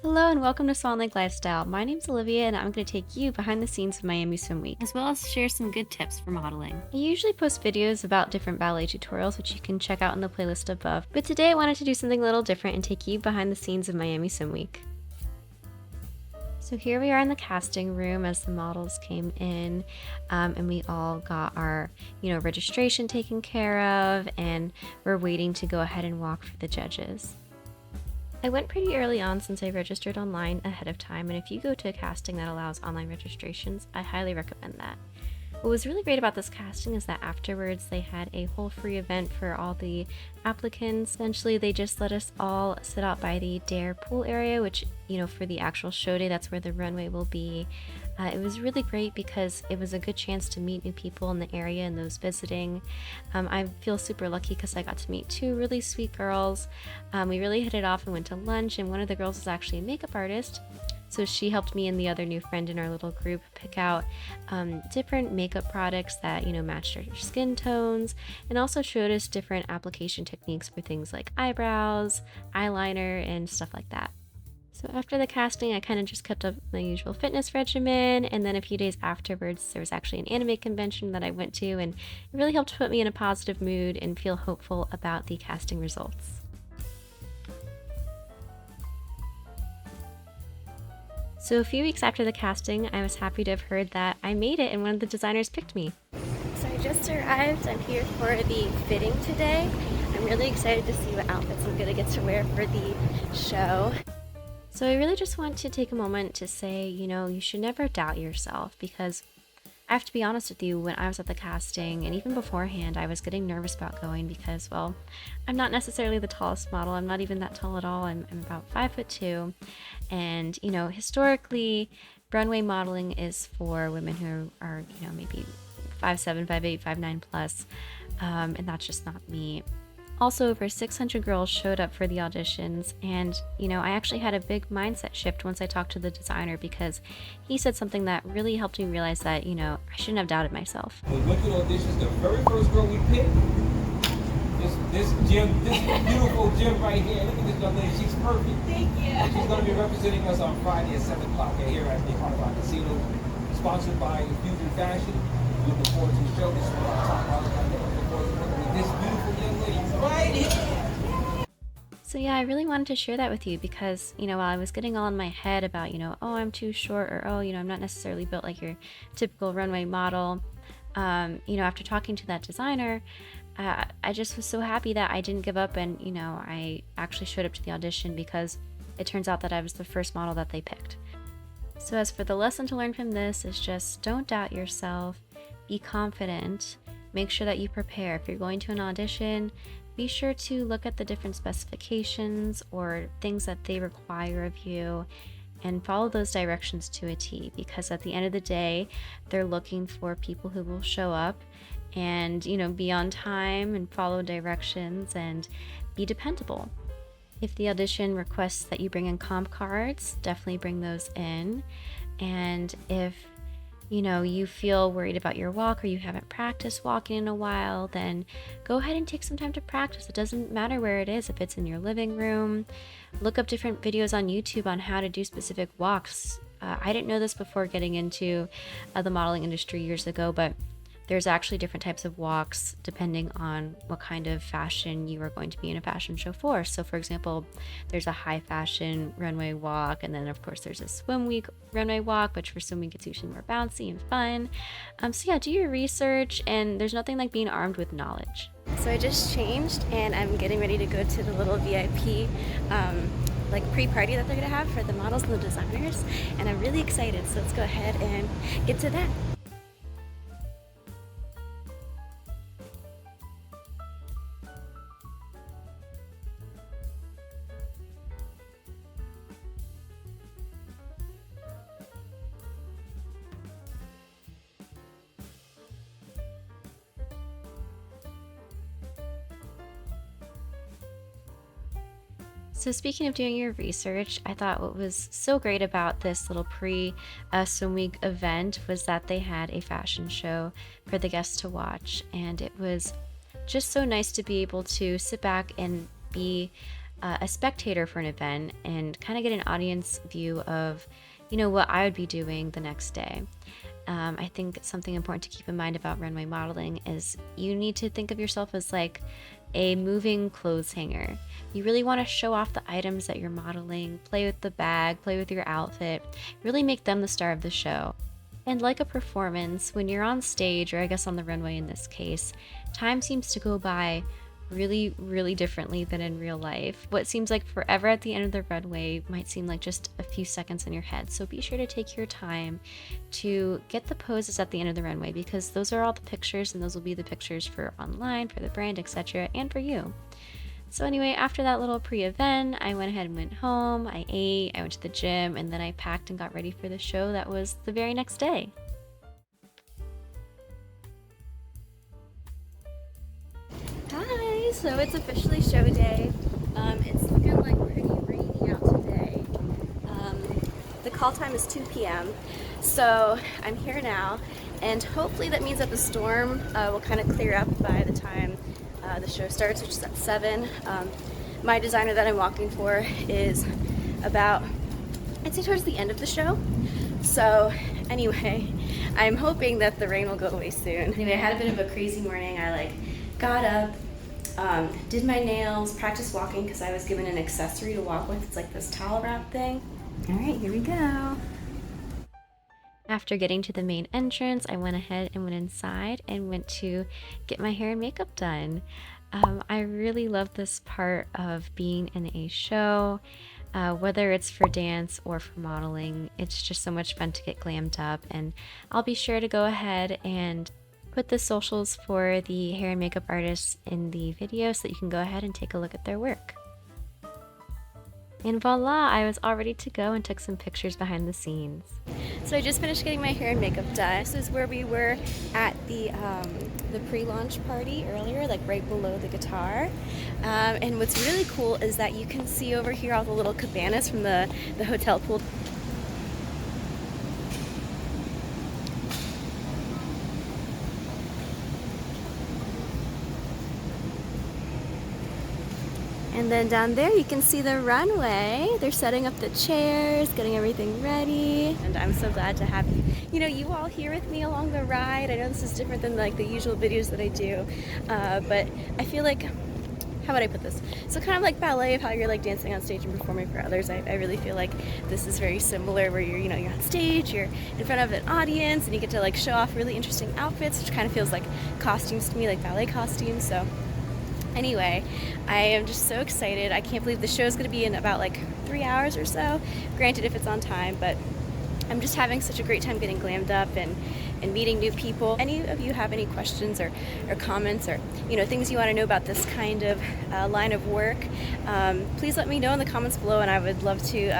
Hello and welcome to Swan Lake Lifestyle. My name's Olivia and I'm going to take you behind the scenes of Miami Swim Week, as well as share some good tips for modeling. I usually post videos about different ballet tutorials, which you can check out in the playlist above, but today I wanted to do something a little different and take you behind the scenes of Miami Swim Week. So here we are in the casting room as the models came in, and we all got our, registration taken care of, and we're waiting to go ahead and walk for the judges. I went pretty early on since I registered online ahead of time, and if you go to a casting that allows online registrations, I highly recommend that. What was really great about this casting is that afterwards they had a whole free event for all the applicants. Essentially, they just let us all sit out by the Dare pool area, which, for the actual show day, that's where the runway will be. It was really great because it was a good chance to meet new people in the area and those visiting. I feel super lucky because I got to meet two really sweet girls. We really hit it off and went to lunch, and one of the girls was actually a makeup artist. So she helped me and the other new friend in our little group pick out different makeup products that, matched our skin tones, and also showed us different application techniques for things like eyebrows, eyeliner, and stuff like that. So after the casting, I kind of just kept up my usual fitness regimen, and then a few days afterwards, there was actually an anime convention that I went to, and it really helped put me in a positive mood and feel hopeful about the casting results. So a few weeks after the casting, I was happy to have heard that I made it and one of the designers picked me. So I just arrived. I'm here for the fitting today. I'm really excited to see what outfits I'm going to get to wear for the show. So I really just want to take a moment to say, you should never doubt yourself, because I have to be honest with you, when I was at the casting and even beforehand, I was getting nervous about going because, well, I'm not necessarily the tallest model. I'm not even that tall at all. I'm about 5'2". And, historically, runway modeling is for women who are, maybe 5'7", 5'8", 5'9" plus. And that's just not me. Also, over 600 girls showed up for the auditions, and, I actually had a big mindset shift once I talked to the designer, because he said something that really helped me realize that, I shouldn't have doubted myself. We went to the auditions, the very first girl we picked, this beautiful Jim right here. Look at this young lady, she's perfect. Thank you. And she's going to be representing us on Friday at 7 o'clock here at the Hardrock Casino, sponsored by Fusion Fashion. Looking forward to the show. This is what I'm talking about. Looking forward to working with this beautiful young lady right here. So yeah, I really wanted to share that with you because, while I was getting all in my head about, oh, I'm too short, or, oh, I'm not necessarily built like your typical runway model, after talking to that designer, I just was so happy that I didn't give up, and, I actually showed up to the audition because it turns out that I was the first model that they picked. So as for the lesson to learn from this is just don't doubt yourself, be confident, make sure that you prepare. If you're going to an audition, be sure to look at the different specifications or things that they require of you and follow those directions to a T, because at the end of the day, they're looking for people who will show up and, be on time and follow directions and be dependable. If the audition requests that you bring in comp cards, definitely bring those in. And if you feel worried about your walk or you haven't practiced walking in a while, then go ahead and take some time to practice. It doesn't matter where it is. If it's in your living room, look up different videos on YouTube on how to do specific walks. I didn't know this before getting into the modeling industry years ago, but there's actually different types of walks depending on what kind of fashion you are going to be in a fashion show for. So for example, there's a high fashion runway walk, and then of course there's a swim week runway walk, which for swim week it's usually more bouncy and fun. So yeah, do your research, and there's nothing like being armed with knowledge. So I just changed and I'm getting ready to go to the little VIP pre-party that they're gonna have for the models and the designers, and I'm really excited. So let's go ahead and get to that. So speaking of doing your research, I thought what was so great about this little pre-swim week event was that they had a fashion show for the guests to watch, and it was just so nice to be able to sit back and be a spectator for an event and kind of get an audience view of, you know, what I would be doing the next day. I think something important to keep in mind about runway modeling is you need to think of yourself as like a moving clothes hanger. You really want to show off the items that you're modeling, play with the bag, play with your outfit, really make them the star of the show. And like a performance, when you're on stage, or I guess on the runway in this case, time seems to go by really, really differently than in real life. What seems like forever at the end of the runway might seem like just a few seconds in your head. So be sure to take your time to get the poses at the end of the runway, because those are all the pictures, and those will be the pictures for online, for the brand, etc., and for you. So anyway, after that little pre-event, I went ahead and went home, I ate, I went to the gym, and then I packed and got ready for the show that was the very next day. Hi, so it's officially show day. It's looking like pretty rainy out today. The call time is 2 p.m. So I'm here now, and hopefully that means that the storm will kind of clear up by the time the show starts, which is at 7. My designer that I'm walking for is about, I'd say, towards the end of the show. So anyway, I'm hoping that the rain will go away soon. Anyway, I had a bit of a crazy morning. I got up, did my nails, practiced walking because I was given an accessory to walk with. It's like this towel wrap thing. All right, here we go. After getting to the main entrance, I went ahead and went inside and went to get my hair and makeup done. I really love this part of being in a show, whether it's for dance or for modeling. It's just so much fun to get glammed up, and I'll be sure to go ahead and put the socials for the hair and makeup artists in the video so that you can go ahead and take a look at their work. And voila, I was all ready to go and took some pictures behind the scenes. So I just finished getting my hair and makeup done. This is where we were at the pre-launch party earlier, like right below the guitar. And what's really cool is that you can see over here all the little cabanas from the hotel pool. And then down there you can see the runway. They're setting up the chairs, getting everything ready. And I'm so glad to have you all here with me along the ride. I know this is different than like the usual videos that I do, but I feel like, how would I put this? So kind of like ballet, of how you're like dancing on stage and performing for others. I really feel like this is very similar, where you're on stage, you're in front of an audience, and you get to like show off really interesting outfits, which kind of feels like costumes to me, like ballet costumes. So anyway, I am just so excited. I can't believe the show is going to be in about like 3 hours or so. Granted, if it's on time, but I'm just having such a great time getting glammed up and meeting new people. Any of you have any questions or comments or things you want to know about this kind of line of work, please let me know in the comments below, and I would love to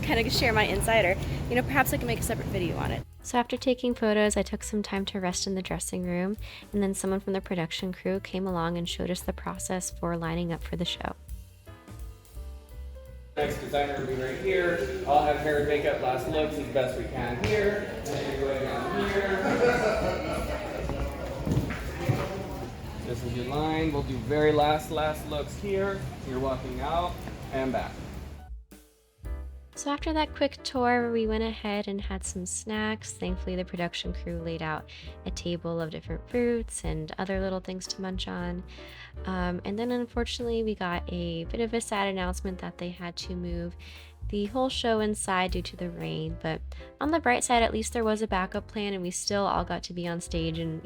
kind of share my insight, or perhaps I can make a separate video on it. So after taking photos, I took some time to rest in the dressing room, and then someone from the production crew came along and showed us the process for lining up for the show. Next designer will be right here. I'll have hair and makeup, last looks as best we can here. And then you're going down here. This is your line. We'll do very last looks here. You're walking out and back. So after that quick tour, we went ahead and had some snacks. Thankfully, the production crew laid out a table of different fruits and other little things to munch on. And then unfortunately, we got a bit of a sad announcement that they had to move the whole show inside due to the rain. But on the bright side, at least there was a backup plan, and we still all got to be on stage and,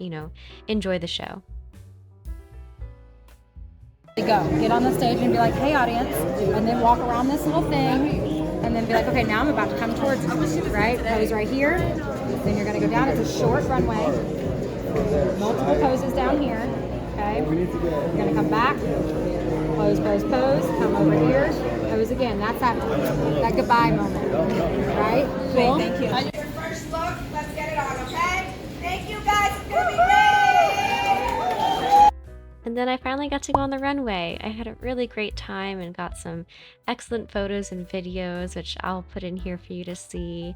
enjoy the show. Go. Get on the stage and be like, hey audience, and then walk around this little thing, and then be like, okay, now I'm about to come towards you, right? Pose right here, then you're gonna go down. It's a short runway, multiple poses down here, okay? You're gonna come back, pose, come over here, pose again. That's that goodbye moment, right? Cool? Thank you. Your first look, let's get it on, okay? Thank you guys, it's gonna be great! And then I finally got to go on the runway. I had a really great time and got some excellent photos and videos, which I'll put in here for you to see.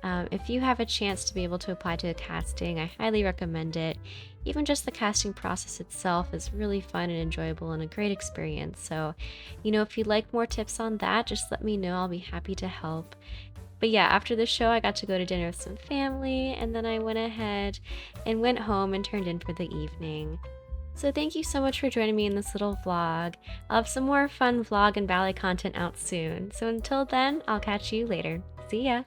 If you have a chance to be able to apply to a casting, I highly recommend it. Even just the casting process itself is really fun and enjoyable and a great experience. So, if you'd like more tips on that, just let me know. I'll be happy to help. But yeah, after the show, I got to go to dinner with some family, and then I went ahead and went home and turned in for the evening. So thank you so much for joining me in this little vlog. I'll have some more fun vlog and ballet content out soon. So until then, I'll catch you later. See ya!